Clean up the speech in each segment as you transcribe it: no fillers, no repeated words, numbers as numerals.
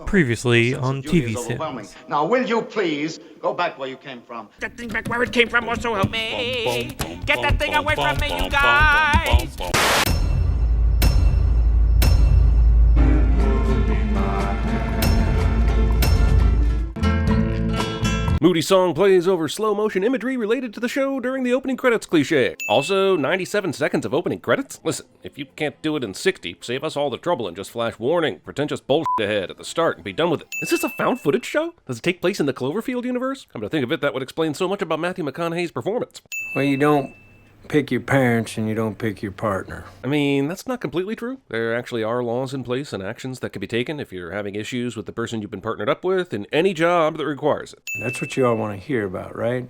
Previously on TVSins. Now, will you please go back where you came from? That thing back where it came from, or so help me. Get that thing away from me, you guys. Moody song plays over slow motion imagery related to the show during the opening credits cliche. Also, 97 seconds of opening credits? Listen, if you can't do it in 60, save us all the trouble and just flash warning, pretentious bullshit ahead at the start and be done with it. Is this a found footage show? Does it take place in the Cloverfield universe? Come to think of it, that would explain so much about Matthew McConaughey's performance. Well, you don't pick your parents and you don't pick your partner. I mean, that's not completely true. There actually are laws in place and actions that can be taken if you're having issues with the person you've been partnered up with in any job that requires it. That's what you all want to hear about, right?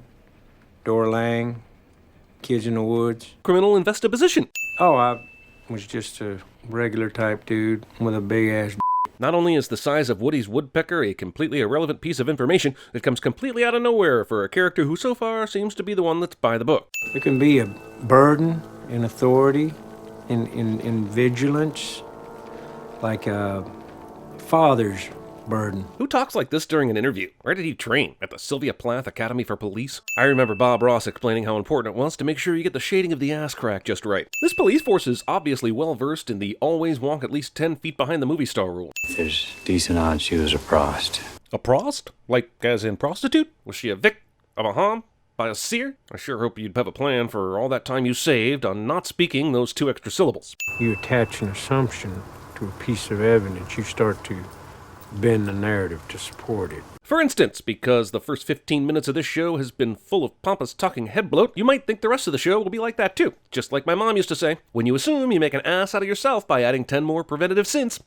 Door Lang, kids in the woods. Criminal investiposition. Oh, I was just a regular type dude with a big ass. Not only is the size of Woody's woodpecker a completely irrelevant piece of information, it comes completely out of nowhere for a character who so far seems to be the one that's by the book. It can be a burden in authority, in vigilance, like a father's burden. Who talks like this during an interview? Where did he train? At the Sylvia Plath Academy for Police? I remember Bob Ross explaining how important it was to make sure you get the shading of the ass crack just right. This police force is obviously well versed in the always walk at least 10 feet behind the movie star rule. There's decent odds she was a prost. A prost? Like as in prostitute? Was she a vic? Of a hom? By a seer? I sure hope you'd have a plan for all that time you saved on not speaking those 2 extra syllables. You attach an assumption to a piece of evidence, you start to bend the narrative to support it. For instance, because the first 15 minutes of this show has been full of pompous talking head bloat, you might think the rest of the show will be like that too. Just like my mom used to say, when you assume, you make an ass out of yourself by adding 10 more preventative sins.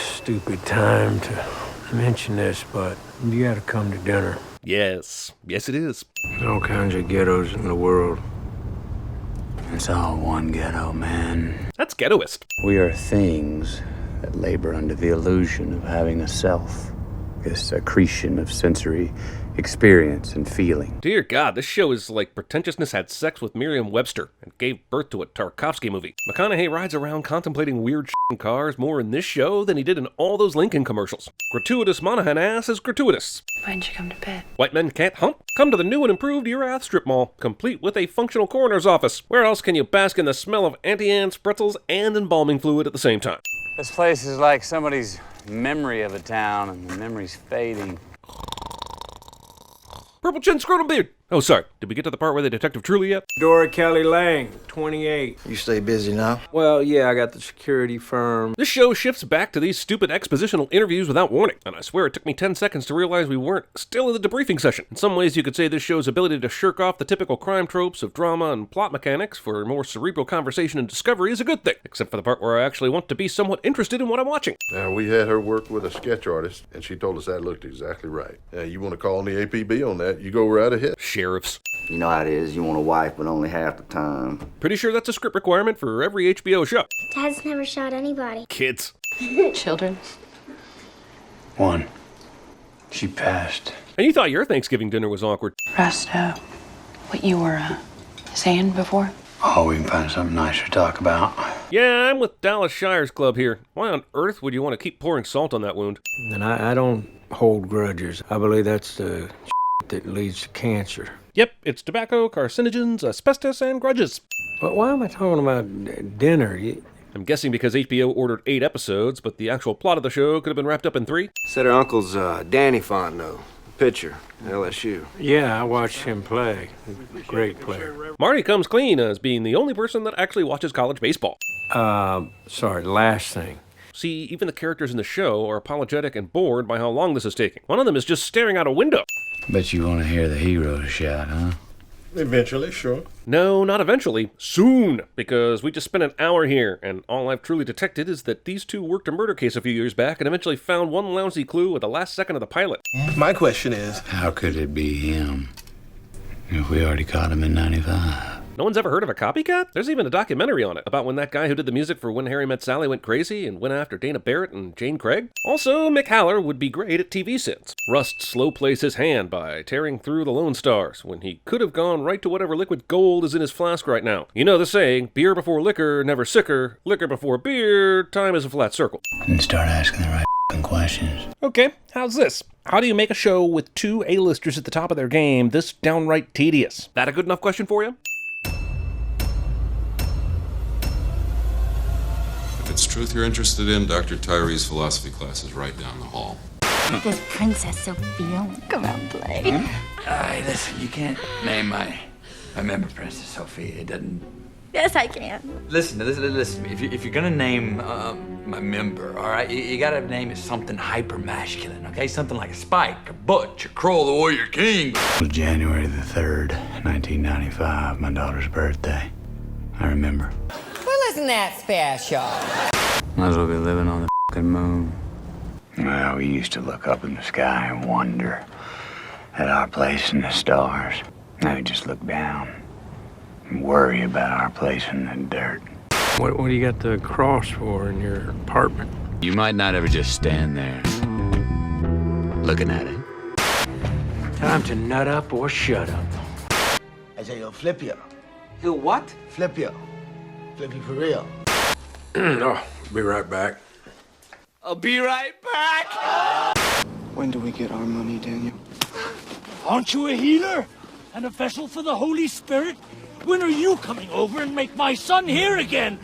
Stupid time to mention this, but you gotta come to dinner. Yes it is. There's all kinds of ghettos in the world. It's all one ghetto, man. That's ghettoist. We are things that labor under the illusion of having a self. This accretion of sensory experience and feeling. Dear God, this show is like pretentiousness had sex with Merriam-Webster and gave birth to a Tarkovsky movie. McConaughey rides around contemplating weird shit in cars more in this show than he did in all those Lincoln commercials. Gratuitous Monahan ass is gratuitous. Why'd you come to bed? White men can't hump? Come to the new and improved Urath Strip Mall, complete with a functional coroner's office. Where else can you bask in the smell of Auntie Anne's pretzels and embalming fluid at the same time? This place is like somebody's memory of a town, and the memory's fading. Purple chin scrotum beard. Oh, sorry. Did we get to the part where the detective truly yet? Dora Kelly Lang, 28. You stay busy now? Well, yeah, I got the security firm. This show shifts back to these stupid expositional interviews without warning, and I swear it took me 10 seconds to realize we weren't still in the debriefing session. In some ways, you could say this show's ability to shirk off the typical crime tropes of drama and plot mechanics for more cerebral conversation and discovery is a good thing, except for the part where I actually want to be somewhat interested in what I'm watching. Now, we had her work with a sketch artist, and she told us that looked exactly right. Now, you want to call on the APB on that, you go right ahead. Sheriffs. You know how it is. You want a wife, but only half the time. Pretty sure that's a script requirement for every HBO show. Dad's never shot anybody. Kids. Children. One. She passed. And you thought your Thanksgiving dinner was awkward. Resto. What you were, saying before? Oh, we can find something nicer to talk about. Yeah, I'm with Dallas Shires Club here. Why on earth would you want to keep pouring salt on that wound? And I don't hold grudges. I believe that's the that leads to cancer. Yep, it's tobacco, carcinogens, asbestos, and grudges. But why am I talking about dinner? I'm guessing because HBO ordered 8 episodes, but the actual plot of the show could have been wrapped up in 3. Said her uncle's Danny Fontenot, pitcher, LSU. Yeah, I watched him play. Great player. Marty comes clean as being the only person that actually watches college baseball. Sorry, last thing. See, even the characters in the show are apologetic and bored by how long this is taking. One of them is just staring out a window. Bet you want to hear the hero shout, huh? Eventually, sure. No, not eventually. Soon! Because we just spent an hour here, and all I've truly detected is that these two worked a murder case a few years back and eventually found one lousy clue at the last second of the pilot. My question is, how could it be him if we already caught him in 95? No one's ever heard of a copycat? There's even a documentary on it, about when that guy who did the music for When Harry Met Sally went crazy and went after Dana Barrett and Jane Craig. Also, Mick Haller would be great at TVSins. Rust slow plays his hand by tearing through the Lone Stars, when he could have gone right to whatever liquid gold is in his flask right now. You know the saying, beer before liquor, never sicker, liquor before beer, time is a flat circle. And start asking the right questions. Okay, how's this? How do you make a show with two A-listers at the top of their game this downright tedious? That a good enough question for you? If it's truth you're interested in, Dr. Tyree's philosophy class is right down the hall. Does Princess Sophia come out and play? Hey, listen, you can't name my member Princess Sophia. It doesn't... Yes, I can. Listen. If you're gonna name my member, all right, you gotta name it something hyper masculine, okay? Something like a Spike, a Butch, a Kroll, the Warrior King. It was January the 3rd, 1995, my daughter's birthday. I remember. Well, isn't that special? Might as well be living on the fucking moon. Well, we used to look up in the sky and wonder at our place in the stars. Now we just look down and worry about our place in the dirt. What do you got the cross for in your apartment? You might not ever just stand there looking at it. Time to nut up or shut up. I say, yo, flip you. He'll what? Flip you. Flip you for real. Oh, be right back. I'll be right back. When do we get our money, Daniel? Aren't you a healer and a vessel for the Holy Spirit? When are you coming over and make my son here again?